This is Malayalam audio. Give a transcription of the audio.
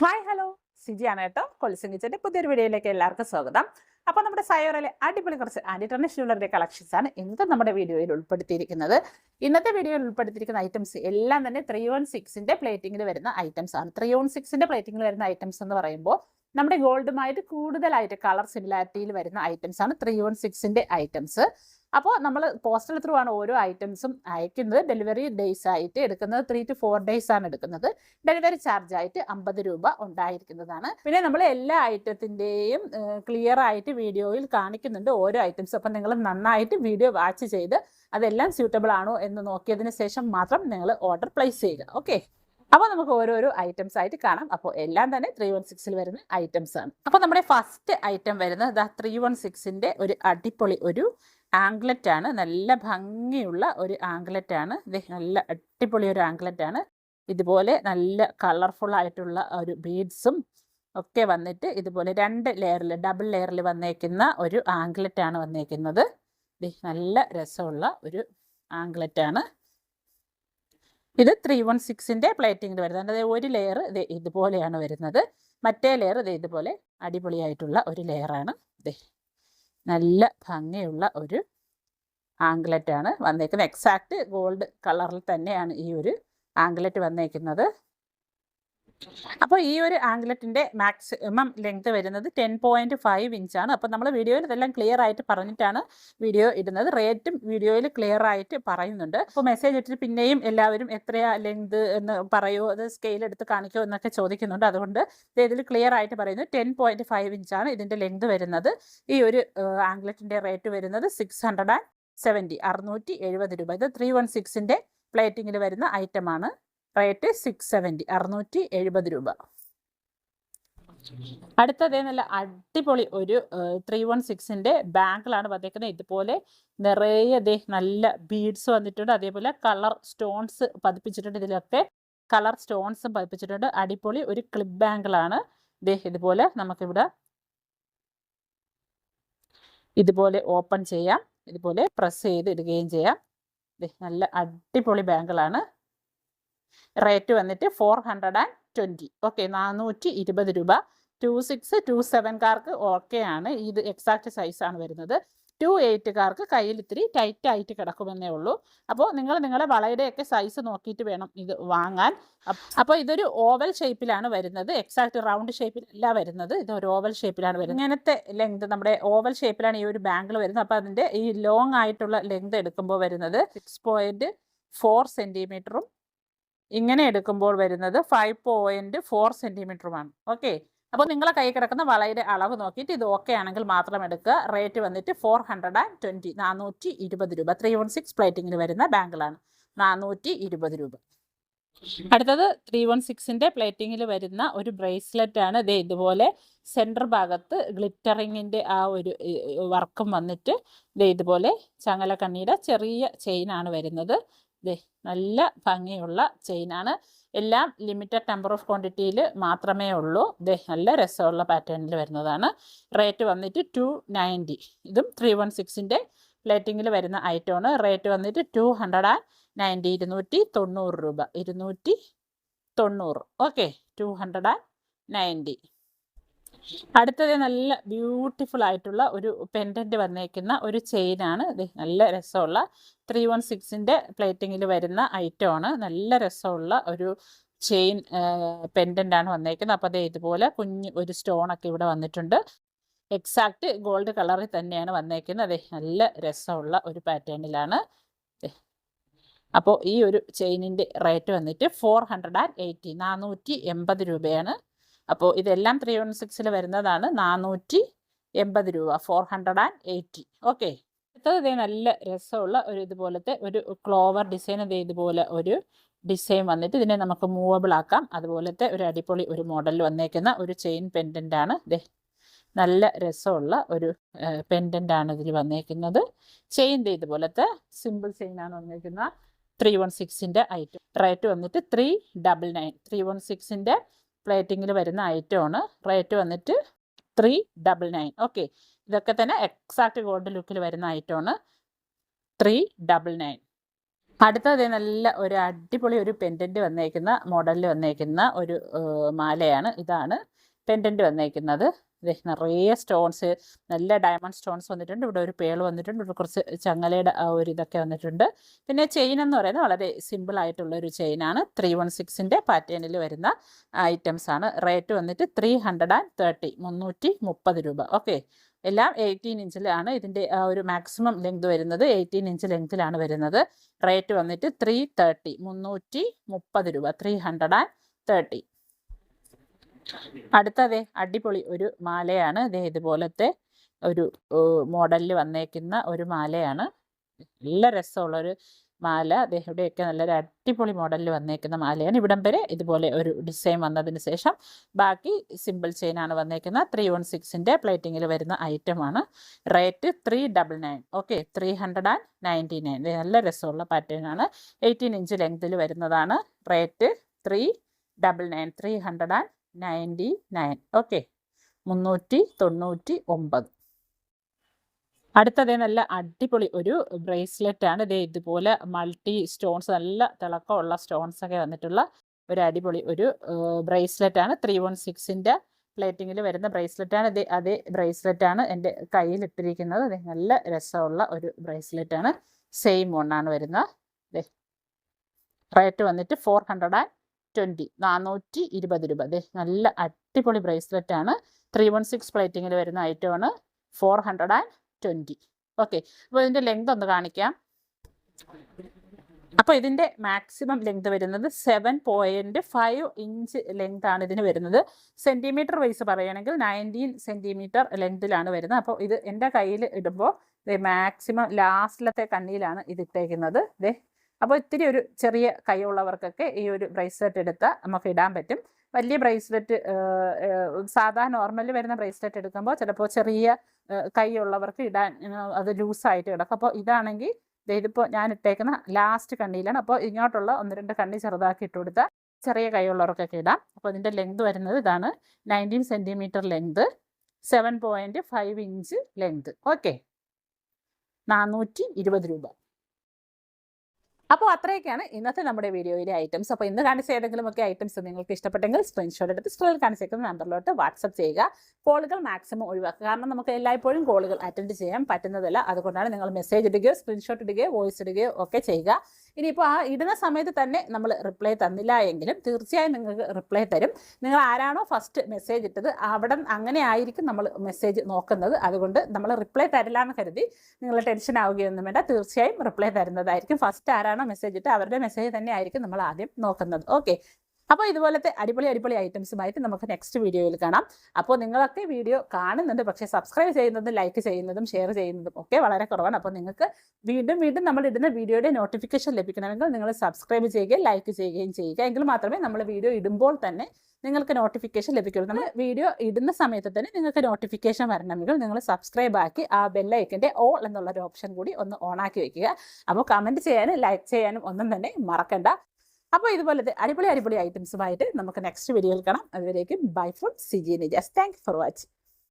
ഹായ് ഹലോ സിജിയാണ് കേട്ടോ. കൊലുസും കിച്ചൻ്റെ പുതിയൊരു വീഡിയോയിലേക്ക് എല്ലാവർക്കും സ്വാഗതം. അപ്പോൾ നമ്മുടെ സയോറയിലെ അടിപൊളി കുറച്ച് ആൻറ്റി ടർണിഷ് ജ്വല്ലറിയുടെ കളക്ഷൻസ് ആണ് ഇന്നത്തെ നമ്മുടെ വീഡിയോയിൽ ഉൾപ്പെടുത്തിയിരിക്കുന്നത്. ഇന്നത്തെ വീഡിയോയിൽ ഉൾപ്പെടുത്തിയിരിക്കുന്ന ഐറ്റംസ് എല്ലാം തന്നെ 316 പ്ലേറ്റിംഗിൽ വരുന്ന ഐറ്റംസ് ആണ്. 316 പ്ലേറ്റിംഗിൽ വരുന്ന ഐറ്റംസ് എന്ന് പറയുമ്പോൾ നമ്മുടെ ഗോൾഡുമായിട്ട് കൂടുതലായിട്ട് കളർ സിമിലാരിറ്റിയിൽ വരുന്ന ഐറ്റംസ് ആണ് 316 ഐറ്റംസ്. അപ്പോൾ നമ്മൾ പോസ്റ്റൽ ത്രൂ ആണ് ഓരോ ഐറ്റംസും അയക്കുന്നത്. ഡെലിവറി ഡേയ്സ് ആയിട്ട് എടുക്കുന്നത് 3 to 4 days ആണ് എടുക്കുന്നത്. ഡെലിവറി ചാർജ് ആയിട്ട് 50 രൂപ ഉണ്ടായിരിക്കുന്നതാണ്. പിന്നെ നമ്മൾ എല്ലാ ഐറ്റത്തിൻ്റെയും ക്ലിയർ ആയിട്ട് വീഡിയോയിൽ കാണിക്കുന്നുണ്ട് ഓരോ ഐറ്റംസ്. അപ്പം നിങ്ങൾ നന്നായിട്ട് വീഡിയോ വാച്ച് ചെയ്ത് അതെല്ലാം സ്യൂട്ടബിൾ ആണോ എന്ന് നോക്കിയതിന് ശേഷം മാത്രം നിങ്ങൾ ഓർഡർ പ്ലേസ് ചെയ്യുക. ഓക്കെ, അപ്പോൾ നമുക്ക് ഓരോരോ ഐറ്റംസ് ആയിട്ട് കാണാം. അപ്പോൾ എല്ലാം തന്നെ 316 വരുന്ന ഐറ്റംസ് ആണ്. അപ്പോൾ നമ്മുടെ ഫസ്റ്റ് ഐറ്റം വരുന്നത് 316 ഒരു അടിപൊളി ഒരു ആംഗ്ലറ്റ് ആണ്. നല്ല ഭംഗിയുള്ള ഒരു ആംഗ്ലറ്റ് ആണ്. ഇത് നല്ല അടിപൊളി ഒരു ആംഗ്ലറ്റ് ആണ്. ഇതുപോലെ നല്ല കളർഫുൾ ആയിട്ടുള്ള ഒരു ബീഡ്സും ഒക്കെ വന്നിട്ട് ഇതുപോലെ 2 ലെയറിൽ ഡബിൾ ലെയറിൽ വന്നേക്കുന്ന ഒരു ആംഗ്ലറ്റ് ആണ് വന്നേക്കുന്നത്. നല്ല രസമുള്ള ഒരു ആംഗ്ലറ്റ് ആണ്. ഇത് 316 പ്ലേറ്റിംഗിൽ വരുന്നത്. അതായത് ഒരു ലെയർ ഇതുപോലെയാണ് വരുന്നത്. മറ്റേ ലെയർ ഇതുപോലെ അടിപൊളിയായിട്ടുള്ള ഒരു ലെയറാണ്. നല്ല ഭംഗിയുള്ള ഒരു ആംഗ്ലറ്റ് ആണ് വന്നേക്കുന്നത്. എക്സാക്റ്റ് ഗോൾഡ് കളറിൽ തന്നെയാണ് ഈ ഒരു ആംഗ്ലറ്റ് വന്നേക്കുന്നത്. അപ്പോൾ ഈ ഒരു ആംഗ്ലറ്റിൻ്റെ മാക്സിമം ലെങ്ത് വരുന്നത് 10.5 ഇഞ്ചാണ്. അപ്പോൾ നമ്മൾ വീഡിയോയിൽ ഇതെല്ലാം ക്ലിയർ ആയിട്ട് പറഞ്ഞിട്ടാണ് വീഡിയോ ഇടുന്നത്. റേറ്റും വീഡിയോയിൽ ക്ലിയർ ആയിട്ട് പറയുന്നുണ്ട്. അപ്പോൾ മെസ്സേജ് ഇട്ടിട്ട് പിന്നെയും എല്ലാവരും എത്രയാ ലെങ്ത് എന്ന് പറയുമോ, അത് സ്കെയിൽ എടുത്ത് കാണിക്കുമോ എന്നൊക്കെ ചോദിക്കുന്നുണ്ട്. അതുകൊണ്ട് ഇതിൽ ക്ലിയർ ആയിട്ട് പറയുന്നു 10.5 ഇഞ്ചാണ് ഇതിൻ്റെ ലെങ്ത് വരുന്നത്. ഈ ഒരു ആംഗ്ലറ്റിൻ്റെ റേറ്റ് വരുന്നത് 670 670 രൂപ. ഇത് 316 പ്ലേറ്റിങ്ങിൽ വരുന്ന ഐറ്റമാണ്. റേറ്റ് 670 670 രൂപ. അടുത്തതേ നല്ല അടിപൊളി ഒരു 316 ബാങ്കിളാണ് വന്നേക്കുന്നത്. ഇതുപോലെ നിറയെ നല്ല ബീഡ്സ് വന്നിട്ടുണ്ട്. അതേപോലെ കളർ സ്റ്റോൺസ് പതിപ്പിച്ചിട്ടുണ്ട്. ഇതിലൊക്കെ കളർ സ്റ്റോൺസും പതിപ്പിച്ചിട്ടുണ്ട്. അടിപൊളി ഒരു ക്ലിപ്പ് ബാങ്കിളാണ്. ഇതുപോലെ നമുക്കിവിടെ ഇതുപോലെ ഓപ്പൺ ചെയ്യാം, ഇതുപോലെ പ്രസ് ചെയ്ത് ഇടുകയും ചെയ്യാം. നല്ല അടിപൊളി ബാങ്കിളാണ്. റേറ്റ് വന്നിട്ട് 420. ഓക്കെ, 420 രൂപ. 26 27കാർക്ക് ഓക്കെ ആണ്. ഇത് എക്സാക്ട് സൈസാണ് വരുന്നത്. 28കാർക്ക് കയ്യിൽ ഇത്തിരി ടൈറ്റ് ആയിട്ട് കിടക്കുമെന്നേ ഉള്ളൂ. അപ്പോൾ നിങ്ങൾ നിങ്ങളുടെ വളയുടെയൊക്കെ സൈസ് നോക്കിയിട്ട് വേണം ഇത് വാങ്ങാൻ. അപ്പോൾ ഇതൊരു ഓവൽ ഷേപ്പിലാണ് വരുന്നത്. എക്സാക്ട് റൗണ്ട് ഷേപ്പിലല്ല വരുന്നത്. ഇത് ഒരു ഓവൽ ഷേപ്പിലാണ് വരുന്നത്. ഇങ്ങനത്തെ ലെങ്ത് നമ്മുടെ ഓവൽ ഷേപ്പിലാണ് ഈ ഒരു ബാങ്കിൾ വരുന്നത്. അപ്പോൾ അതിൻ്റെ ഈ ലോങ് ആയിട്ടുള്ള ലെങ്ത് എടുക്കുമ്പോൾ വരുന്നത് 6.4 സെൻറ്റിമീറ്ററും ഇങ്ങനെ എടുക്കുമ്പോൾ വരുന്നത് 5.4 സെൻറ്റിമീറ്ററുമാണ്. ഓക്കെ, അപ്പോൾ നിങ്ങളെ കൈ കിടക്കുന്ന വളയുടെ അളവ് നോക്കിയിട്ട് ഇത് ഓക്കെ ആണെങ്കിൽ മാത്രം എടുക്കുക. റേറ്റ് വന്നിട്ട് 420 420 രൂപ. 316 പ്ലേറ്റിങ്ങിൽ വരുന്ന ബാങ്കിളാണ്. 420 രൂപ. അടുത്തത് 316 പ്ലേറ്റിങ്ങിൽ വരുന്ന ഒരു ബ്രേസ്ലെറ്റ് ആണ്. ഇതുപോലെ സെൻറ്റർ ഭാഗത്ത് ഗ്ലിറ്ററിങ്ങിൻ്റെ ആ ഒരു വർക്കും വന്നിട്ട് ഇതുപോലെ ചങ്ങലക്കണ്ണിയുടെ ചെറിയ ചെയിനാണ് വരുന്നത്. നല്ല ഭംഗിയുള്ള ചെയിനാണ്. എല്ലാം ലിമിറ്റഡ് നമ്പർ ഓഫ് ക്വാണ്ടിറ്റിയിൽ മാത്രമേ ഉള്ളൂ. നല്ല രസമുള്ള പാറ്റേണിൽ വരുന്നതാണ്. റേറ്റ് വന്നിട്ട് 290. ഇതും 316 പ്ലേറ്റിങ്ങിൽ വരുന്ന ഐറ്റമാണ്. റേറ്റ് വന്നിട്ട് 290 290 രൂപ. 290. ഓക്കെ, 290. അടുത്തത് നല്ല ബ്യൂട്ടിഫുൾ ആയിട്ടുള്ള ഒരു പെൻഡൻറ്റ് വന്നേക്കുന്ന ഒരു ചെയിനാണ്. നല്ല രസമുള്ള 316 പ്ലേറ്റിങ്ങിൽ വരുന്ന ഐറ്റമാണ്. നല്ല രസമുള്ള ഒരു ചെയിൻ പെൻഡൻ്റ് ആണ് വന്നേക്കുന്നത്. അപ്പോൾ ഇതുപോലെ കുഞ്ഞ് ഒരു സ്റ്റോണൊക്കെ ഇവിടെ വന്നിട്ടുണ്ട്. എക്സാക്റ്റ് ഗോൾഡ് കളറിൽ തന്നെയാണ് വന്നേക്കുന്നത്. നല്ല രസമുള്ള ഒരു പാറ്റേണിലാണ്. അപ്പോൾ ഈ ഒരു ചെയിനിൻ്റെ റേറ്റ് വന്നിട്ട് 480 480 രൂപയാണ്. അപ്പോൾ ഇതെല്ലാം 316 വരുന്നതാണ്. 480 രൂപ. 480. ഓക്കെ, അടുത്തത് നല്ല രസമുള്ള ഒരു ഇതുപോലത്തെ ഒരു ക്ലോവർ ഡിസൈൻ. ഇതുപോലെ ഒരു ഡിസൈൻ വന്നിട്ട് ഇതിനെ നമുക്ക് മൂവബിൾ ആക്കാം. അതുപോലത്തെ ഒരു അടിപൊളി ഒരു മോഡലിൽ വന്നേക്കുന്ന ഒരു ചെയിൻ പെൻഡൻ്റ് ആണ്. നല്ല രസമുള്ള ഒരു പെൻഡൻ്റ് ആണ് ഇതിൽ വന്നേക്കുന്നത്. ചെയിൻ ഇതുപോലത്തെ സിമ്പിൾ ചെയിനാണ് വന്നേക്കുന്ന 316 ഐറ്റം. റേറ്റ് വന്നിട്ട് 399. 316 പ്ലേറ്റിങ്ങിൽ വരുന്ന ഐറ്റമാണ്. റേറ്റ് വന്നിട്ട് 399. ഓക്കെ, ഇതൊക്കെ തന്നെ എക്സാക്ട് ഗോൾഡ് ലുക്കിൽ വരുന്ന ഐറ്റമാണ്. 399. അടുത്തത് നല്ല ഒരു അടിപൊളി ഒരു പെൻഡൻറ്റ് വന്നേക്കുന്ന മോഡലിൽ വന്നേക്കുന്ന ഒരു മാലയാണ്. ഇതാണ് പെൻഡൻറ്റ് വന്നേക്കുന്നത്. നിറയെ സ്റ്റോൺസ്, നല്ല ഡയമണ്ട് സ്റ്റോൺസ് വന്നിട്ടുണ്ട്. ഇവിടെ ഒരു പേൾ വന്നിട്ടുണ്ട്. ഇവിടെ കുറച്ച് ചങ്ങലയുടെ ആ ഒരു ഇതൊക്കെ വന്നിട്ടുണ്ട്. പിന്നെ ചെയിൻ എന്ന് പറയുന്നത് വളരെ സിമ്പിൾ ആയിട്ടുള്ള ഒരു ചെയിനാണ്. 316ൻ്റെ പാറ്റേണിൽ വരുന്ന ഐറ്റംസ് ആണ്. റേറ്റ് വന്നിട്ട് 330 330 രൂപ. ഓക്കെ, എല്ലാം 18 ഇഞ്ചിലാണ്. ഇതിൻ്റെ ഒരു മാക്സിമം ലെങ്ത് വരുന്നത് 18 ഇഞ്ച് ലെങ്തിലാണ് വരുന്നത്. റേറ്റ് വന്നിട്ട് 330 330 രൂപ, 330. അടുത്തതേ അടിപൊളി ഒരു മാലയാണ്. ഇതുപോലത്തെ ഒരു മോഡലിൽ വന്നേക്കുന്ന ഒരു മാലയാണ്. നല്ല രസമുള്ളൊരു മാല. ഇവിടെയൊക്കെ നല്ലൊരു അടിപൊളി മോഡലിൽ വന്നേക്കുന്ന മാലയാണ്. ഇവിടം വരെ ഇതുപോലെ ഒരു ഡിസൈൻ വന്നതിന് ശേഷം ബാക്കി സിമ്പിൾ ചെയിനാണ് വന്നേക്കുന്നത്. 316ൻ്റെ പ്ലേറ്റിങ്ങിൽ വരുന്ന ഐറ്റമാണ്. റേറ്റ് 399. ഓക്കെ, 399. നല്ല രസമുള്ള പാറ്റേൺ ആണ്. 18 ഇഞ്ച് ലെങ്തിൽ വരുന്നതാണ്. റേറ്റ് 399 399. ഓക്കെ, 399. അടുത്തതേ നല്ല അടിപൊളി ഒരു ബ്രേസ്ലെറ്റ് ആണ്. ഇതുപോലെ മൾട്ടി സ്റ്റോൺസ്, നല്ല തിളക്കമുള്ള സ്റ്റോൺസ് ഒക്കെ വന്നിട്ടുള്ള ഒരു അടിപൊളി ഒരു ബ്രേസ്ലെറ്റ് ആണ്. 316ൻ്റെ പ്ലേറ്റിങ്ങിൽ വരുന്ന ബ്രേസ്ലെറ്റ് ആണ്. അതേ ബ്രേസ്ലെറ്റ് ആണ് എൻ്റെ കയ്യിൽ ഇട്ടിരിക്കുന്നത്. നല്ല രസമുള്ള ഒരു ബ്രേസ്ലെറ്റ് ആണ്. സെയിം ഒന്നാണ് വരുന്നത്. റേറ്റ് വന്നിട്ട് 420 420 രൂപ. നല്ല അടിപൊളി ബ്രേസ്ലെറ്റ് ആണ്. 316 പ്ലേറ്റിങ്ങിൽ വരുന്ന ഐറ്റമാണ്. 420. ഓക്കെ, അപ്പോൾ ഇതിൻ്റെ ലെങ്ത് ഒന്ന് കാണിക്കാം. അപ്പോൾ ഇതിൻ്റെ മാക്സിമം ലെങ്ത് വരുന്നത് 7.5 ഇഞ്ച് ലെങ്ത് ആണ് ഇതിന് വരുന്നത്. സെൻറ്റിമീറ്റർ വൈസ് പറയുകയാണെങ്കിൽ 19 സെൻറ്റിമീറ്റർ ലെങ്തിലാണ് വരുന്നത്. അപ്പോൾ ഇത് എൻ്റെ കയ്യിൽ ഇടുമ്പോൾ മാക്സിമം ലാസ്റ്റിലത്തെ കണ്ണിയിലാണ് ഇത് ഇട്ടേക്കുന്നത്. അപ്പോൾ ഇത്തിരി ഒരു ചെറിയ കൈയുള്ളവർക്കൊക്കെ ഈ ഒരു ബ്രേസ്ലെറ്റ് എടുത്താൽ നമുക്ക് ഇടാൻ പറ്റും. വലിയ ബ്രേസ്ലെറ്റ്, സാധാ നോർമലി വരുന്ന ബ്രേസ്ലെറ്റ് എടുക്കുമ്പോൾ ചിലപ്പോൾ ചെറിയ കൈയുള്ളവർക്ക് ഇടാൻ അത് ലൂസായിട്ട് കിടക്കും. അപ്പോൾ ഇതാണെങ്കിൽ ഇതിപ്പോൾ ഞാൻ ഇട്ടേക്കുന്ന ലാസ്റ്റ് കണ്ണിയിലാണ്. അപ്പോൾ ഇങ്ങോട്ടുള്ള 1-2 കണ്ണി ചെറുതാക്കി ഇട്ട് കൊടുത്താൽ ചെറിയ കൈയുള്ളവർക്കൊക്കെ ഇടാം. അപ്പോൾ ഇതിൻ്റെ ലെങ്ത് വരുന്നത് ഇതാണ്. 19 centimetre length, 7.5 inch length. Okay, 420 രൂപ. അപ്പോൾ അത്രയൊക്കെയാണ് ഇന്നത്തെ നമ്മുടെ വീഡിയോയിലെ ഐറ്റംസ്. അപ്പോൾ ഇന്ന് കാണിച്ച ഏതെങ്കിലുമൊക്കെ ഐറ്റംസ് നിങ്ങൾക്ക് ഇഷ്ടപ്പെട്ടെങ്കിൽ സ്ക്രീൻഷോട്ട് എടുത്ത് സ്ക്രീനിൽ കാണിച്ചേക്കുന്ന നമ്പറിലോട്ട് വാട്സപ്പ് ചെയ്യുക. കോളുകൾ മാക്സിമം ഒഴിവാക്കുക. കാരണം നമുക്ക് എല്ലായ്പ്പോഴും കോളുകൾ അറ്റൻഡ് ചെയ്യാൻ പറ്റുന്നതല്ല. അതുകൊണ്ടാണ് നിങ്ങൾ മെസ്സേജ് ഇടുകയോ സ്ക്രീൻഷോട്ട് ഇടുകയോ വോയിസ് ഇടുകയോ ഒക്കെ ചെയ്യുക. ഇനിയിപ്പോൾ ആ ഇടുന്ന സമയത്ത് തന്നെ നമ്മൾ റിപ്ലൈ തന്നില്ല എങ്കിലും തീർച്ചയായും നിങ്ങൾക്ക് റിപ്ലൈ തരും. നിങ്ങൾ ആരാണോ ഫസ്റ്റ് മെസ്സേജ് ഇട്ടത് അവിടെ അങ്ങനെ ആയിരിക്കും നമ്മൾ മെസ്സേജ് നോക്കുന്നത്. അതുകൊണ്ട് നമ്മൾ റിപ്ലൈ തരില്ല എന്ന് കരുതി നിങ്ങൾ ടെൻഷൻ ആവുകയൊന്നും വേണ്ട. തീർച്ചയായും റിപ്ലൈ തരുന്നതായിരിക്കും. ഫസ്റ്റ് ആരാണോ മെസ്സേജ് ഇട്ട് അവരുടെ മെസ്സേജ് തന്നെ ആയിരിക്കും നമ്മൾ ആദ്യം നോക്കുന്നത്. ഓക്കെ, അപ്പോൾ ഇതുപോലത്തെ അടിപൊളി ഐറ്റംസുമായിട്ട് നമുക്ക് നെക്സ്റ്റ് വീഡിയോയിൽ കാണാം. അപ്പോൾ നിങ്ങളൊക്കെ വീഡിയോ കാണുന്നുണ്ട്, പക്ഷേ സബ്സ്ക്രൈബ് ചെയ്യുന്നതും ലൈക്ക് ചെയ്യുന്നതും ഷെയർ ചെയ്യുന്നതും ഒക്കെ വളരെ കുറവാണ്. അപ്പോൾ നിങ്ങൾക്ക് വീണ്ടും നമ്മൾ ഇടുന്ന വീഡിയോയുടെ നോട്ടിഫിക്കേഷൻ ലഭിക്കണമെങ്കിൽ നിങ്ങൾ സബ്സ്ക്രൈബ് ചെയ്യുകയും ലൈക്ക് ചെയ്യുകയും ചെയ്യുക. എങ്കിൽ മാത്രമേ നമ്മൾ വീഡിയോ ഇടുമ്പോൾ തന്നെ നിങ്ങൾക്ക് നോട്ടിഫിക്കേഷൻ ലഭിക്കുള്ളൂ. നമ്മൾ വീഡിയോ ഇടുന്ന സമയത്ത് തന്നെ നിങ്ങൾക്ക് നോട്ടിഫിക്കേഷൻ വരണമെങ്കിൽ നിങ്ങൾ സബ്സ്ക്രൈബ് ആക്കി ആ ബെല്ലൈക്കൻ്റെ ഓൾ എന്നുള്ളൊരു ഓപ്ഷൻ കൂടി ഒന്ന് ഓണാക്കി വയ്ക്കുക. അപ്പോൾ കമൻറ്റ് ചെയ്യാനും ലൈക്ക് ചെയ്യാനും ഒന്നും തന്നെ മറക്കണ്ട. അപ്പോൾ ഇതുപോലത്തെ അടിപൊളി ഐറ്റംസുമായിട്ട് നമുക്ക് നെക്സ്റ്റ് വീഡിയോയിൽ കാണാം. അതുവരേക്കും bye from Siji Nijas. Thank you for watching.